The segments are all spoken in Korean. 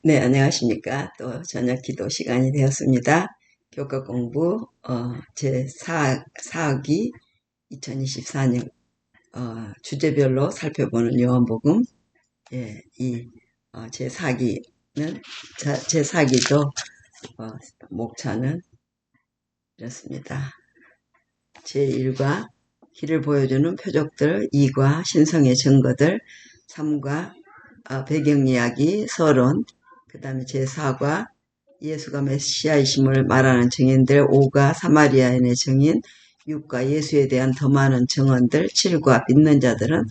네, 안녕하십니까. 또 저녁 기도 시간이 되었습니다. 교과 공부, 제4학기 2024년, 주제별로 살펴보는 요한복음, 제4기는, 제4기도, 목차는 이렇습니다. 제1과 길을 보여주는 표적들, 2과 신성의 증거들, 3과 배경이야기, 서론, 그 다음에 제4과 예수가 메시아이심을 말하는 증인들, 5가 사마리아인의 증인, 6과 예수에 대한 더 많은 증언들, 7과 믿는 자들은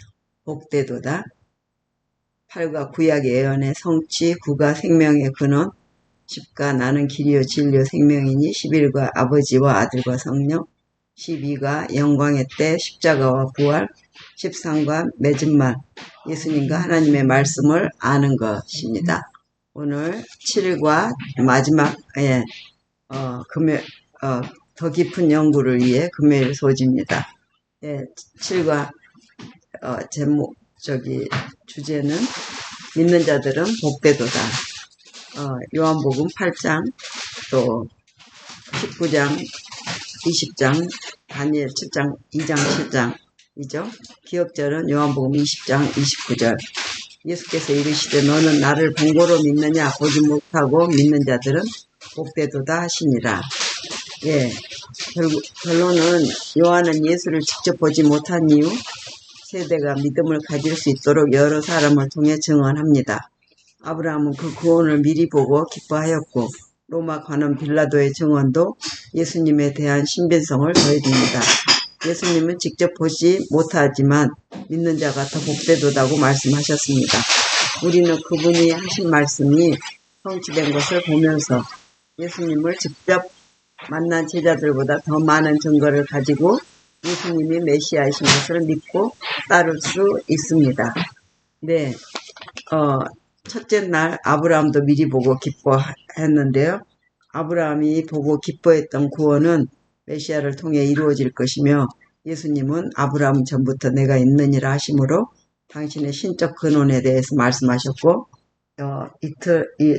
복되도다, 8과 구약의 예언의 성취, 9가 생명의 근원, 10가 나는 길이요 진리요 생명이니, 11과 아버지와 아들과 성령, 12가 영광의 때 십자가와 부활, 13과 맺은 말, 예수님과 하나님의 말씀을 아는 것입니다. 오늘 7과 마지막에 더 깊은 연구를 위해 금요일 소지입니다. 7과 주제는 믿는 자들은 복되도다. 요한복음 8장 또 19장 20장 다니엘 7장 2장 7장이죠. 기억절은 요한복음 20장 29절. 예수께서 이르시되 너는 나를 본고로 믿느냐, 보지 못하고 믿는 자들은 복되도다 하시니라. 결론은 요한은 예수를 직접 보지 못한 이유, 세대가 믿음을 가질 수 있도록 여러 사람을 통해 증언합니다. 아브라함은 그 구원을 미리 보고 기뻐하였고, 로마 관원 빌라도의 증언도 예수님에 대한 신빙성을 더해줍니다. 예수님은 직접 보지 못하지만 믿는 자가 더 복되도다고 말씀하셨습니다. 우리는 그분이 하신 말씀이 성취된 것을 보면서 예수님을 직접 만난 제자들보다 더 많은 증거를 가지고 예수님이 메시아이신 것을 믿고 따를 수 있습니다. 첫째 날 아브라함도 미리 보고 기뻐했는데요. 아브라함이 보고 기뻐했던 구원은 메시아를 통해 이루어질 것이며, 예수님은 아브라함 전부터 내가 있느니라 하심으로 당신의 신적 근원에 대해서 말씀하셨고,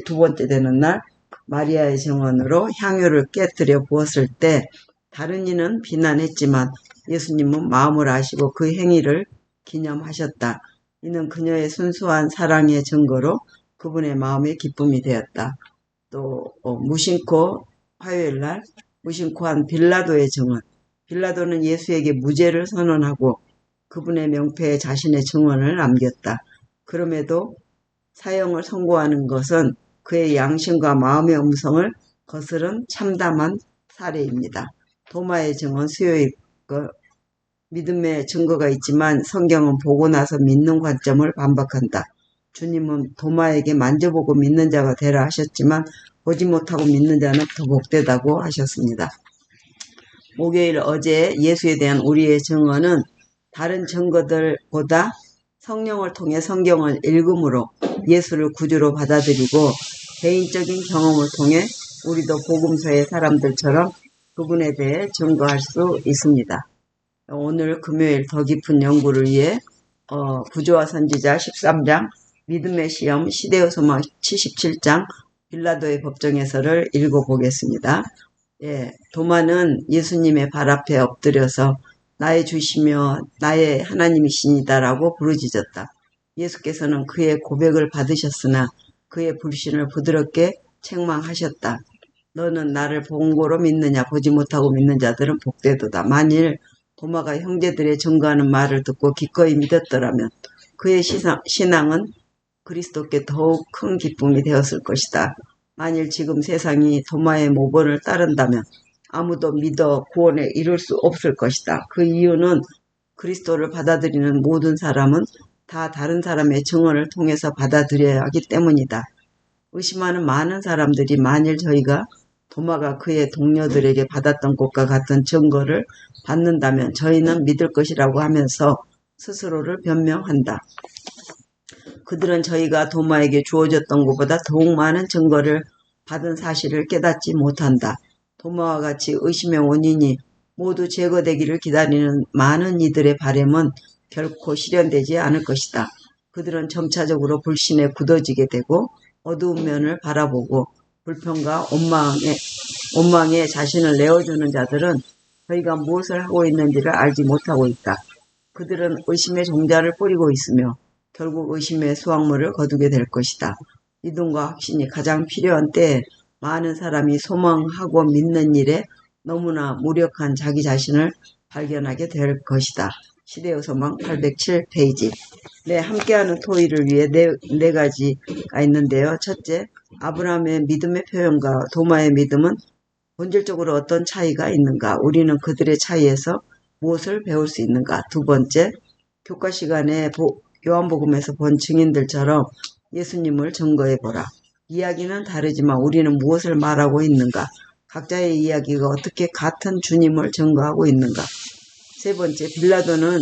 두 번째 되는 날 마리아의 증언으로 향유를 깨뜨려 부었을 때 다른 이는 비난했지만 예수님은 마음을 아시고 그 행위를 기념하셨다. 이는 그녀의 순수한 사랑의 증거로 그분의 마음에 기쁨이 되었다. 또 무심코 화요일날 무심코한 빌라도의 증언. 빌라도는 예수에게 무죄를 선언하고 그분의 명패에 자신의 증언을 남겼다. 그럼에도 사형을 선고하는 것은 그의 양심과 마음의 음성을 거스른 참담한 사례입니다. 도마의 증언 수요일 믿음의 증거가 있지만 성경은 보고 나서 믿는 관점을 반박한다. 주님은 도마에게 만져보고 믿는 자가 되라 하셨지만 보지 못하고 믿는 자는 더 복되다고 하셨습니다. 목요일 어제 예수에 대한 우리의 증언은 다른 증거들보다 성령을 통해 성경을 읽음으로 예수를 구주로 받아들이고 개인적인 경험을 통해 우리도 복음서의 사람들처럼 그분에 대해 증거할 수 있습니다. 오늘 금요일 더 깊은 연구를 위해 구조와 선지자 13장, 믿음의 시험, 시대의 소망 77장, 빌라도의 법정에서를 읽어보겠습니다. 도마는 예수님의 발 앞에 엎드려서 나의 주시며 나의 하나님이시니다라고 부르짖었다. 예수께서는 그의 고백을 받으셨으나 그의 불신을 부드럽게 책망하셨다. 너는 나를 본고로 믿느냐, 보지 못하고 믿는 자들은 복되도다. 만일 도마가 형제들의 증거하는 말을 듣고 기꺼이 믿었더라면 그의 신앙은 그리스도께 더욱 큰 기쁨이 되었을 것이다. 만일 지금 세상이 도마의 모본을 따른다면 아무도 믿어 구원에 이룰 수 없을 것이다. 그 이유는 그리스도를 받아들이는 모든 사람은 다 다른 사람의 증언을 통해서 받아들여야 하기 때문이다. 의심하는 많은 사람들이 만일 저희가 도마가 그의 동료들에게 받았던 것과 같은 증거를 받는다면 저희는 믿을 것이라고 하면서 스스로를 변명한다. 그들은 저희가 도마에게 주어졌던 것보다 더욱 많은 증거를 받은 사실을 깨닫지 못한다. 도마와 같이 의심의 원인이 모두 제거되기를 기다리는 많은 이들의 바람은 결코 실현되지 않을 것이다. 그들은 점차적으로 불신에 굳어지게 되고 어두운 면을 바라보고 불평과 원망에 자신을 내어주는 자들은 저희가 무엇을 하고 있는지를 알지 못하고 있다. 그들은 의심의 종자를 뿌리고 있으며 결국 의심의 수확물을 거두게 될 것이다. 믿음과 확신이 가장 필요한 때에 많은 사람이 소망하고 믿는 일에 너무나 무력한 자기 자신을 발견하게 될 것이다. 시대의 소망 807페이지. 네, 함께하는 토의를 위해 네 가지가 있는데요. 첫째, 아브라함의 믿음의 표현과 도마의 믿음은 본질적으로 어떤 차이가 있는가? 우리는 그들의 차이에서 무엇을 배울 수 있는가? 두 번째, 교과 시간에 요한복음에서 본 증인들처럼 예수님을 증거해보라. 이야기는 다르지만 우리는 무엇을 말하고 있는가? 각자의 이야기가 어떻게 같은 주님을 증거하고 있는가? 세 번째, 빌라도는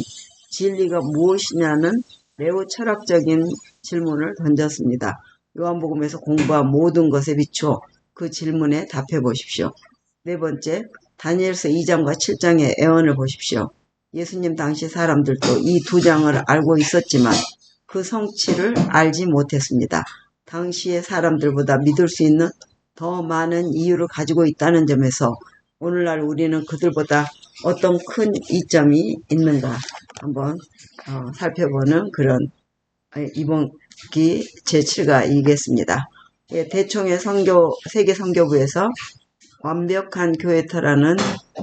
진리가 무엇이냐는 매우 철학적인 질문을 던졌습니다. 요한복음에서 공부한 모든 것에 비추어 그 질문에 답해 보십시오. 네 번째, 다니엘서 2장과 7장의 애언을 보십시오. 예수님 당시 사람들도 이 두 장을 알고 있었지만 그 성취를 알지 못했습니다. 당시의 사람들보다 믿을 수 있는 더 많은 이유를 가지고 있다는 점에서 오늘날 우리는 그들보다 어떤 큰 이점이 있는가 한번 살펴보는 그런 이번 기 제7과이겠습니다. 예, 대총의 세계 선교부에서 완벽한 교회터라는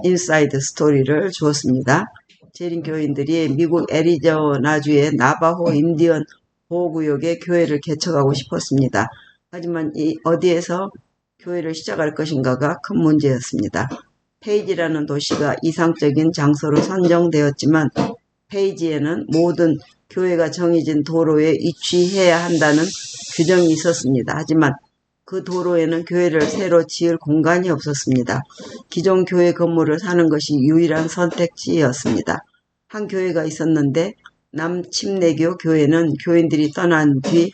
인사이드 스토리를 주었습니다. 재림 교인들이 미국 애리조나주의 나바호 인디언 보호구역에 교회를 개척하고 싶었습니다. 하지만 어디에서 교회를 시작할 것인가가 큰 문제였습니다. 페이지라는 도시가 이상적인 장소로 선정되었지만 페이지에는 모든 교회가 정해진 도로에 위치해야 한다는 규정이 있었습니다. 하지만 그 도로에는 교회를 새로 지을 공간이 없었습니다. 기존 교회 건물을 사는 것이 유일한 선택지였습니다. 한 교회가 있었는데 남침례교 교회는 교인들이 떠난 뒤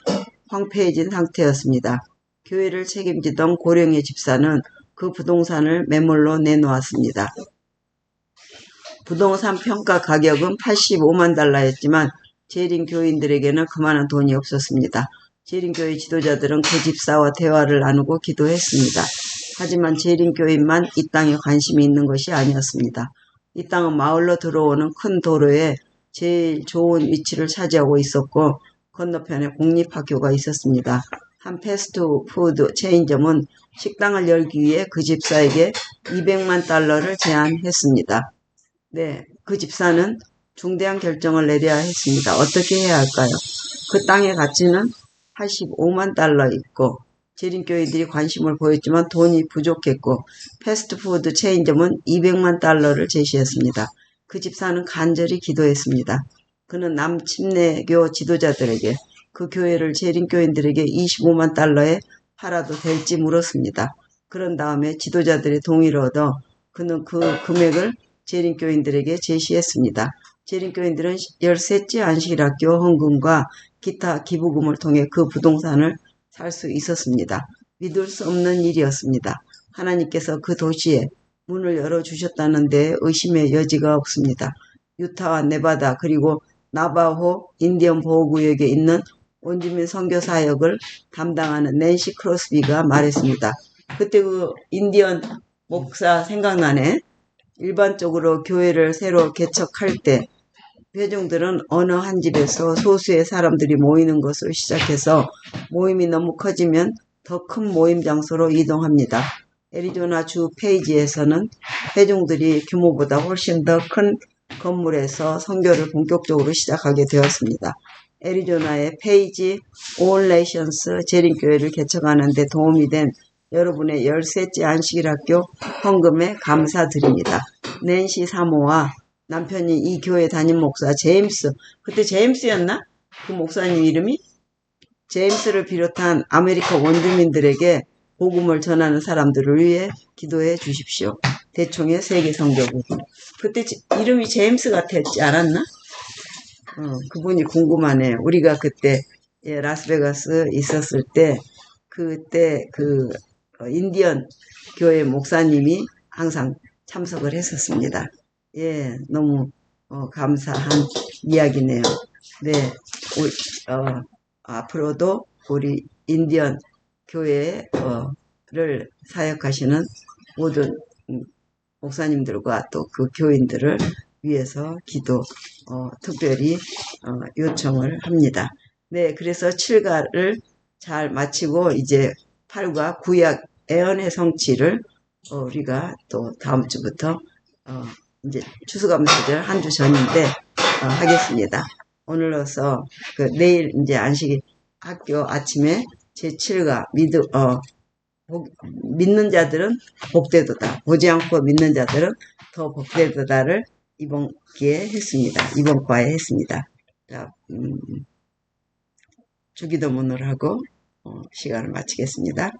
황폐해진 상태였습니다. 교회를 책임지던 고령의 집사는 그 부동산을 매물로 내놓았습니다. 부동산 평가 가격은 85만 달러였지만 재림 교인들에게는 그만한 돈이 없었습니다. 재림교회 지도자들은 그 집사와 대화를 나누고 기도했습니다. 하지만 재림교인만 이 땅에 관심이 있는 것이 아니었습니다. 이 땅은 마을로 들어오는 큰 도로에 제일 좋은 위치를 차지하고 있었고 건너편에 공립학교가 있었습니다. 한 패스트푸드 체인점은 식당을 열기 위해 그 집사에게 200만 달러를 제안했습니다. 네, 그 집사는 중대한 결정을 내려야 했습니다. 어떻게 해야 할까요? 그 땅의 가치는 85만 달러 있고 재림교인들이 관심을 보였지만 돈이 부족했고 패스트푸드 체인점은 200만 달러를 제시했습니다. 그 집사는 간절히 기도했습니다. 그는 남침례교 지도자들에게 그 교회를 재림교인들에게 25만 달러에 팔아도 될지 물었습니다. 그런 다음에 지도자들의 동의를 얻어 그는 그 금액을 재림교인들에게 제시했습니다. 재림교인들은 13째 안식일학교 헌금과 기타 기부금을 통해 그 부동산을 살 수 있었습니다. 믿을 수 없는 일이었습니다. 하나님께서 그 도시에 문을 열어주셨다는 데 의심의 여지가 없습니다. 유타와 네바다 그리고 나바호 인디언 보호구역에 있는 원주민 선교사역을 담당하는 낸시 크로스비가 말했습니다. 그때 그 인디언 목사 생각나네. 일반적으로 교회를 새로 개척할 때 회중들은 어느 한 집에서 소수의 사람들이 모이는 것을 시작해서 모임이 너무 커지면 더 큰 모임 장소로 이동합니다. 애리조나 주 페이지에서는 회중들이 규모보다 훨씬 더 큰 건물에서 선교를 본격적으로 시작하게 되었습니다. 애리조나의 페이지 올 네이션스 재림교회를 개척하는 데 도움이 된 여러분의 13째 안식일학교 헌금에 감사드립니다. 낸시 사모와 남편이 이 교회 담임 목사 제임스, 그때 제임스였나? 그 목사님 이름이? 제임스를 비롯한 아메리카 원주민들에게 복음을 전하는 사람들을 위해 기도해 주십시오. 대총의 세계선교부. 그때 이름이 제임스 같았지 않았나? 그분이 궁금하네. 우리가 그때 라스베가스 있었을 때 그때 인디언 교회 목사님이 항상 참석을 했었습니다. 예, 너무 감사한 이야기네요. 네, 앞으로도 우리 인디언 교회를 사역하시는 모든 목사님들과 또 그 교인들을 위해서 기도 특별히 요청을 합니다. 네, 그래서 7가를 잘 마치고 이제 8과 구약 애언의 성취를 우리가 또 다음 주부터 이제 추수감사절 한 주 전인데 하겠습니다. 오늘로서 내일 이제 안식 학교 아침에 제7가 믿는 자들은 복되도다. 보지 않고 믿는 자들은 더 복되도다를 이번 기회에 했습니다. 이번 과에 했습니다. 자, 주기도문을 하고 시간을 마치겠습니다.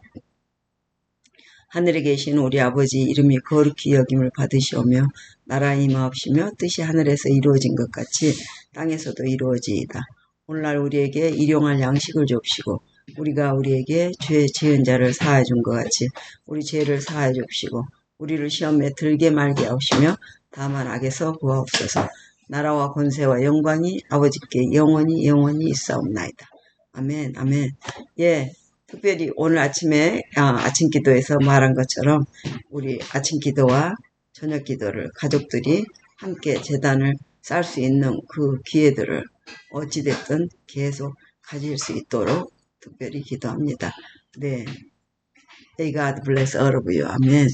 하늘에 계신 우리 아버지 이름이 거룩히 여김을 받으시오며 나라의 임하옵시며 뜻이 하늘에서 이루어진 것 같이 땅에서도 이루어지이다. 오늘날 우리에게 일용할 양식을 줍시고 우리가 우리에게 죄 지은 자를 사하여 준 것 같이 우리 죄를 사하여 줍시고 우리를 시험에 들게 말게 하옵시며 다만 악에서 구하옵소서. 나라와 권세와 영광이 아버지께 영원히 있사옵나이다. 아멘. 아멘. 예, 특별히 오늘 아침에 아침 기도에서 말한 것처럼 우리 아침 기도와 저녁 기도를 가족들이 함께 재단을 쌓을 수 있는 그 기회들을 어찌됐든 계속 가질 수 있도록 특별히 기도합니다. 네. May God bless all of you. 아멘.